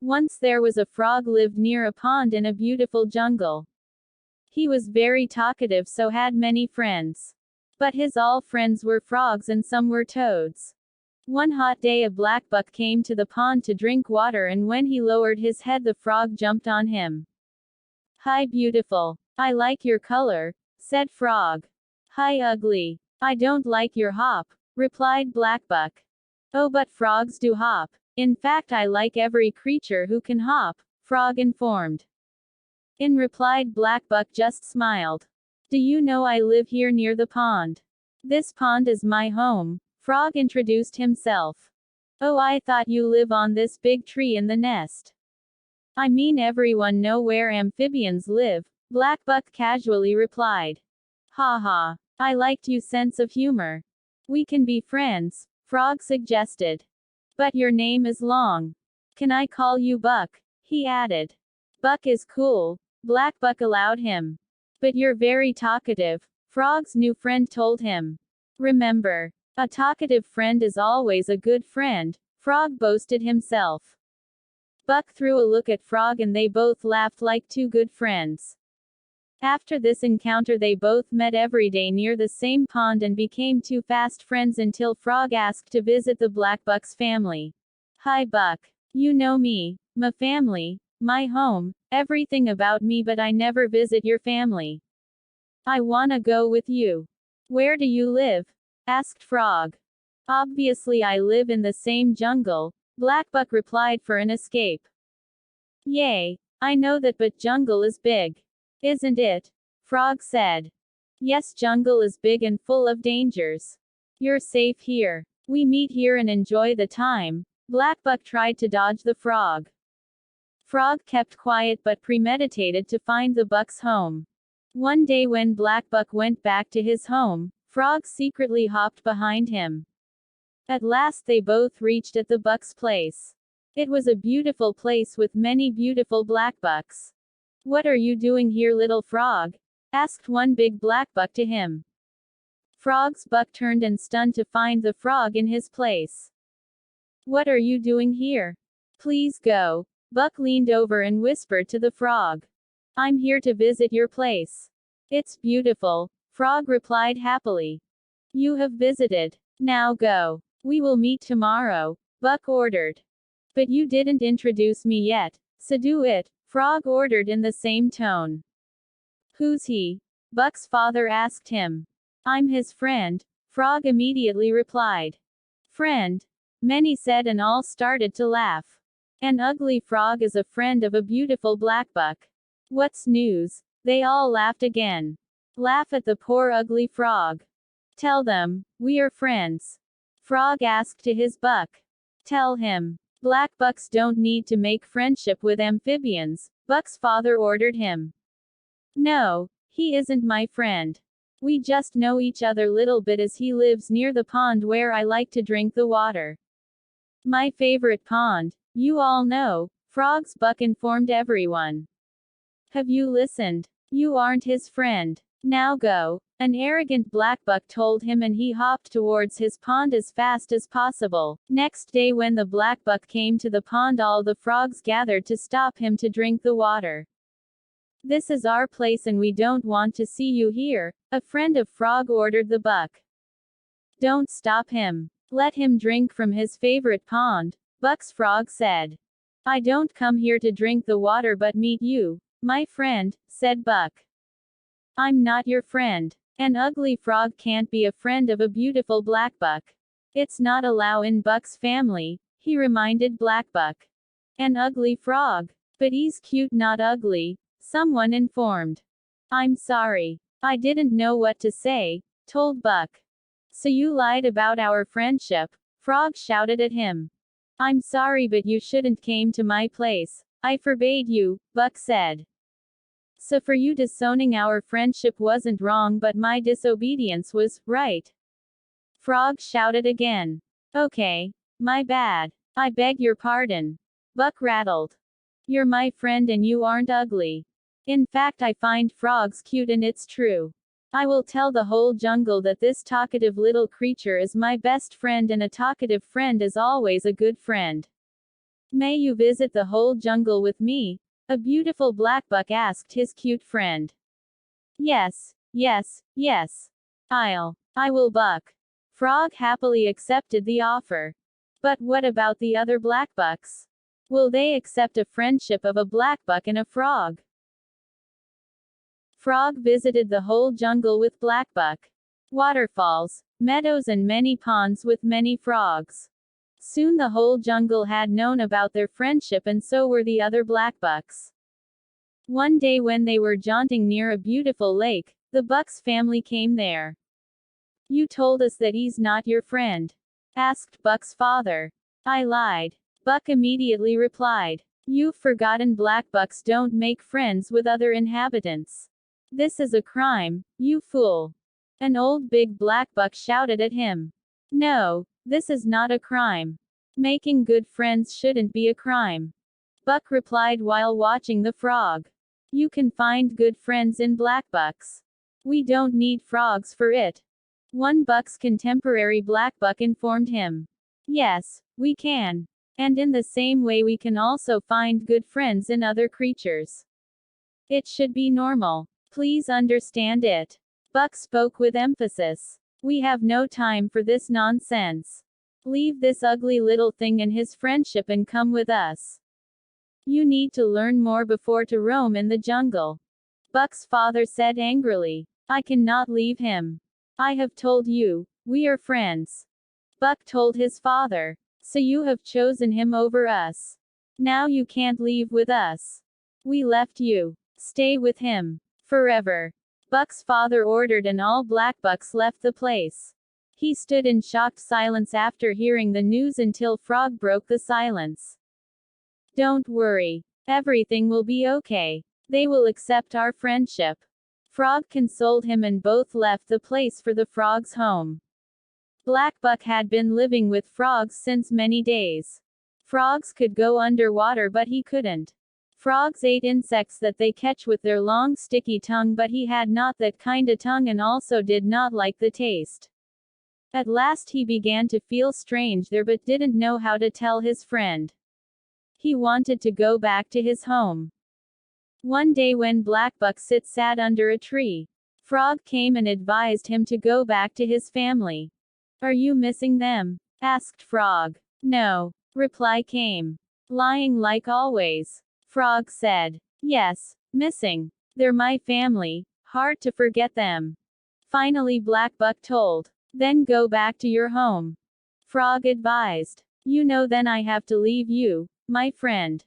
Once there was a frog lived near a pond in a beautiful jungle. He was very talkative, so had many friends. But his all friends were frogs and some were toads. One hot day a blackbuck came to the pond to drink water, and when he lowered his head the frog jumped on him. "Hi beautiful. I like your color," said frog. "Hi ugly. I don't like your hop," replied blackbuck. "Oh, but frogs do hop. In fact, I like every creature who can hop," frog informed. In reply, blackbuck just smiled. "Do you know I live here near the pond? This pond is my home," frog introduced himself. "Oh, I thought you live on this big tree in the nest." "I mean everyone know where amphibians live," blackbuck casually replied. "Ha ha. I liked you sense of humor. We can be friends," frog suggested. "But your name is long. Can I call you Buck?" he added. "Buck is cool," blackbuck allowed him. "But you're very talkative," frog's new friend told him. "Remember, a talkative friend is always a good friend," frog boasted himself. Buck threw a look at frog and they both laughed like two good friends. After this encounter they both met every day near the same pond and became two fast friends until frog asked to visit the blackbuck's family. "Hi Buck. You know me, my family, my home, everything about me, but I never visit your family. I wanna go with you." "Where do you live?" asked frog. "Obviously I live in the same jungle," blackbuck replied, "for an escape." "Yay. I know that, but jungle is big. Isn't it?" frog said. "Yes, jungle is big and full of dangers. You're safe here. We meet here and enjoy the time." Blackbuck tried to dodge the frog. Frog kept quiet but premeditated to find the buck's home. One day when Blackbuck went back to his home, frog secretly hopped behind him. At last they both reached at the buck's place. It was a beautiful place with many beautiful blackbucks. "What are you doing here, little frog?" asked one big blackbuck to him. Frog's buck turned and stunned to find the frog in his place. "What are you doing here? Please go." Buck leaned over and whispered to the frog. "I'm here to visit your place. It's beautiful," frog replied happily. "You have visited. Now go. We will meet tomorrow," Buck ordered. "But you didn't introduce me yet, so do it," frog ordered in the same tone. "Who's he?" Buck's father asked him. "I'm his friend," frog immediately replied. "Friend?" many said and all started to laugh. "An ugly frog is a friend of a beautiful blackbuck. What's news?" They all laughed again. "Laugh at the poor ugly frog. Tell them, we are friends." Frog asked to his buck. "Tell him, blackbucks don't need to make friendship with amphibians," Buck's father ordered him. "No, he isn't my friend. We just know each other little bit as he lives near the pond where I like to drink the water. My favorite pond, you all know," Frog's Buck informed everyone. "Have you listened? You aren't his friend. Now go," an arrogant blackbuck told him, and he hopped towards his pond as fast as possible. Next day when the blackbuck came to the pond, all the frogs gathered to stop him to drink the water. "This is our place and we don't want to see you here," a friend of frog ordered the buck. "Don't stop him. Let him drink from his favorite pond," Buck's frog said. "I don't come here to drink the water but meet you, my friend," said Buck. "I'm not your friend. An ugly frog can't be a friend of a beautiful blackbuck. It's not allowed in Buck's family," he reminded Blackbuck. "An ugly frog? But he's cute, not ugly," someone informed. "I'm sorry. I didn't know what to say," told Buck. "So you lied about our friendship?" Frog shouted at him. "I'm sorry, but you shouldn't came to my place. I forbade you," Buck said. "So for you disowning our friendship wasn't wrong, but my disobedience was, right?" Frog shouted again. "Okay. My bad. I beg your pardon." Buck rattled. "You're my friend and you aren't ugly. In fact, I find frogs cute and it's true. I will tell the whole jungle that this talkative little creature is my best friend, and a talkative friend is always a good friend." May you visit the whole jungle with me? A beautiful Blackbuck asked his cute friend. Yes, yes, yes. I will buck. Frog happily accepted the offer. But what about the other Blackbucks? Will they accept a friendship of a Blackbuck and a frog? Frog visited the whole jungle with Blackbuck. Waterfalls, meadows and many ponds with many frogs. Soon the whole jungle had known about their friendship and so were the other Blackbucks. One day when they were jaunting near a beautiful lake, the Buck's family came there. You told us that he's not your friend, asked Buck's father. I lied. Buck immediately replied. You've forgotten Blackbucks don't make friends with other inhabitants. This is a crime, you fool. An old big Blackbuck shouted at him. No, this is not a crime. Making good friends shouldn't be a crime. Buck replied while watching the frog. You can find good friends in Blackbucks. We don't need frogs for it. One Buck's contemporary Blackbuck informed him. Yes, we can. And in the same way we can also find good friends in other creatures. It should be normal. Please understand it. Buck spoke with emphasis. We have no time for this nonsense. Leave this ugly little thing and his friendship and come with us. You need to learn more before to roam in the jungle. Buck's father said angrily. I cannot leave him. I have told you, we are friends. Buck told his father. So you have chosen him over us. Now you can't leave with us. We left you. Stay with him. Forever. Buck's father ordered and all Blackbucks left the place. He stood in shocked silence after hearing the news until Frog broke the silence. Don't worry. Everything will be okay. They will accept our friendship. Frog consoled him and both left the place for the frog's home. Blackbuck had been living with frogs since many days. Frogs could go underwater but he couldn't. Frogs ate insects that they catch with their long sticky tongue but he had not that kinda tongue and also did not like the taste. At last he began to feel strange there but didn't know how to tell his friend. He wanted to go back to his home. One day when Blackbuck sat under a tree, Frog came and advised him to go back to his family. Are you missing them? Asked Frog. No. Reply came. Lying like always. Frog said. Yes, missing. They're my family, hard to forget them. Finally Blackbuck told. Then go back to your home. Frog advised. You know then I have to leave you, my friend.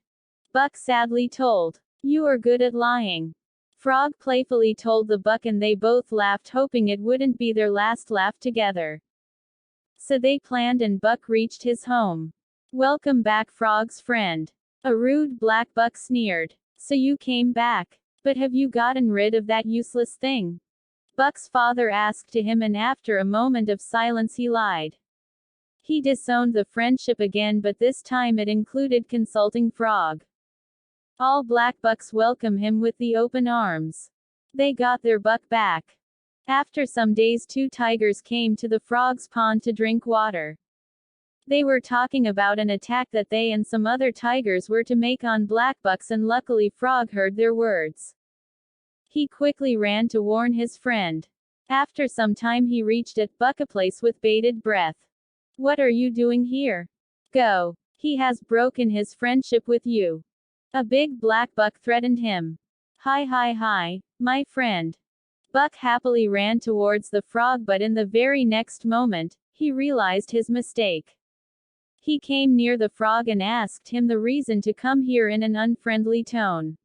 Buck sadly told. You are good at lying. Frog playfully told the Buck and they both laughed hoping it wouldn't be their last laugh together. So they planned and Buck reached his home. Welcome back Frog's friend. A rude Blackbuck sneered. So you came back. But have you gotten rid of that useless thing? Buck's father asked to him and after a moment of silence he lied. He disowned the friendship again but this time it included consulting Frog. All Blackbucks welcome him with the open arms. They got their Buck back. After some days 2 tigers came to the frog's pond to drink water. They were talking about an attack that they and some other tigers were to make on Blackbucks and luckily Frog heard their words. He quickly ran to warn his friend. After some time he reached at Buck's place with bated breath. What are you doing here? Go. He has broken his friendship with you. A big Blackbuck threatened him. Hi, my friend. Buck happily ran towards the frog but in the very next moment, he realized his mistake. He came near the frog and asked him the reason to come here in an unfriendly tone.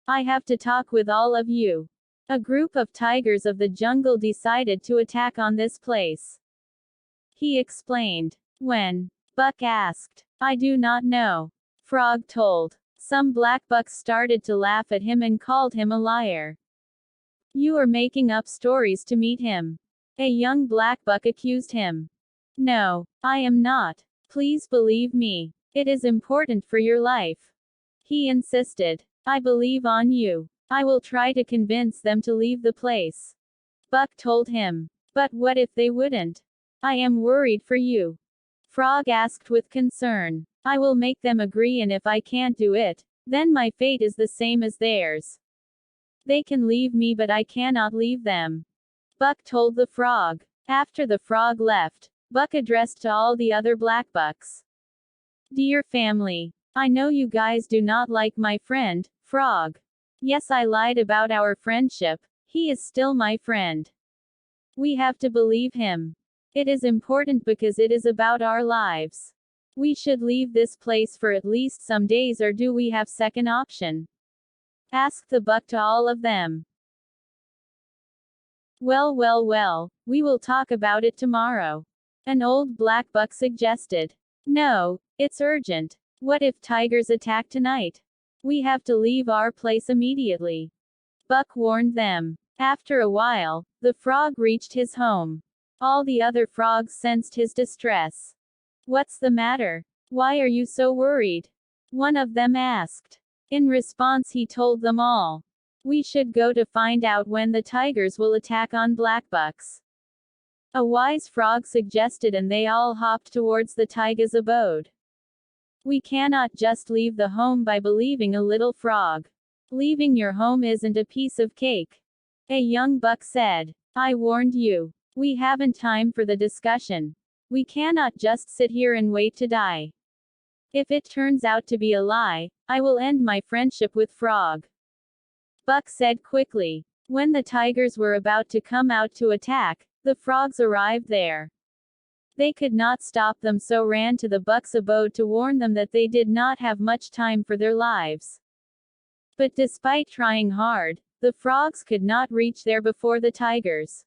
I have to talk with all of you. A group of tigers of the jungle decided to attack on this place. He explained. When? Buck asked. I do not know. Frog told. Some Blackbucks started to laugh at him and called him a liar. You are making up stories to meet him. A young Blackbuck accused him. No, I am not. Please believe me. It is important for your life. He insisted. I believe on you. I will try to convince them to leave the place. Buck told him. But what if they wouldn't? I am worried for you. Frog asked with concern. I will make them agree, and if I can't do it, then my fate is the same as theirs. They can leave me, but I cannot leave them. Buck told the frog. After the frog left, Buck addressed to all the other Blackbucks. Dear family, I know you guys do not like my friend, Frog. Yes, I lied about our friendship. He is still my friend. We have to believe him. It is important because it is about our lives. We should leave this place for at least some days, or do we have second option? Asked the Buck to all of them. Well, we will talk about it tomorrow. An old Blackbuck suggested. No, it's urgent. What if tigers attack tonight? We have to leave our place immediately. Buck warned them. After a while, the frog reached his home. All the other frogs sensed his distress. What's the matter? Why are you so worried? One of them asked. In response, he told them all. We should go to find out when the tigers will attack on Blackbucks. A wise frog suggested, and they all hopped towards the tiger's abode. We cannot just leave the home by believing a little frog. Leaving your home isn't a piece of cake. A young buck said. I warned you. We haven't time for the discussion. We cannot just sit here and wait to die. If it turns out to be a lie, I will end my friendship with Frog. Buck said quickly. When the tigers were about to come out to attack, the frogs arrived there. They could not stop them, so ran to the Buck's abode to warn them that they did not have much time for their lives. But despite trying hard, the frogs could not reach there before the tigers.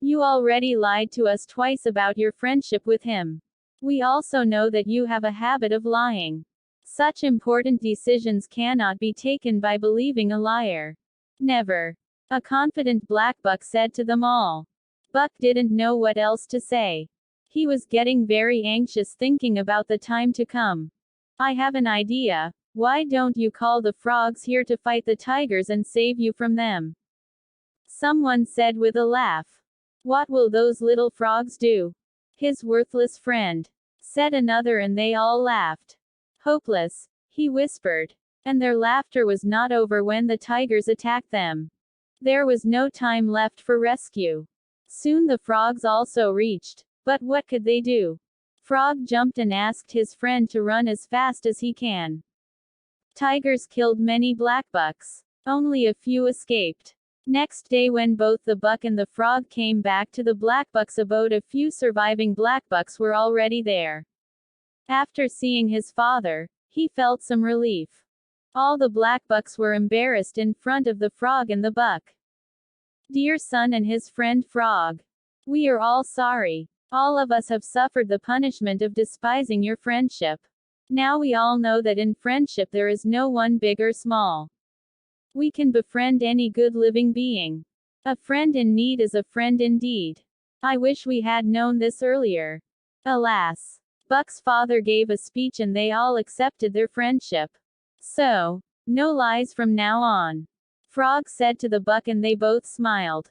You already lied to us twice about your friendship with him. We also know that you have a habit of lying. Such important decisions cannot be taken by believing a liar. Never. A confident Blackbuck said to them all. Buck didn't know what else to say. He was getting very anxious thinking about the time to come. I have an idea. Why don't you call the frogs here to fight the tigers and save you from them? Someone said with a laugh. What will those little frogs do? His worthless friend, said another, and they all laughed. Hopeless, he whispered. And their laughter was not over when the tigers attacked them. There was no time left for rescue. Soon the frogs also reached. But what could they do? Frog jumped and asked his friend to run as fast as he can. Tigers killed many Blackbucks. Only a few escaped. Next day, when both the Buck and the Frog came back to the Blackbuck's abode, a few surviving Blackbucks were already there. After seeing his father, he felt some relief. All the Blackbucks were embarrassed in front of the Frog and the Buck. Dear son and his friend Frog, we are all sorry. All of us have suffered the punishment of despising your friendship. Now we all know that in friendship there is no one big or small. We can befriend any good living being. A friend in need is a friend indeed. I wish we had known this earlier. Alas. Buck's father gave a speech and they all accepted their friendship. So, no lies from now on. Frog said to the Buck, and they both smiled.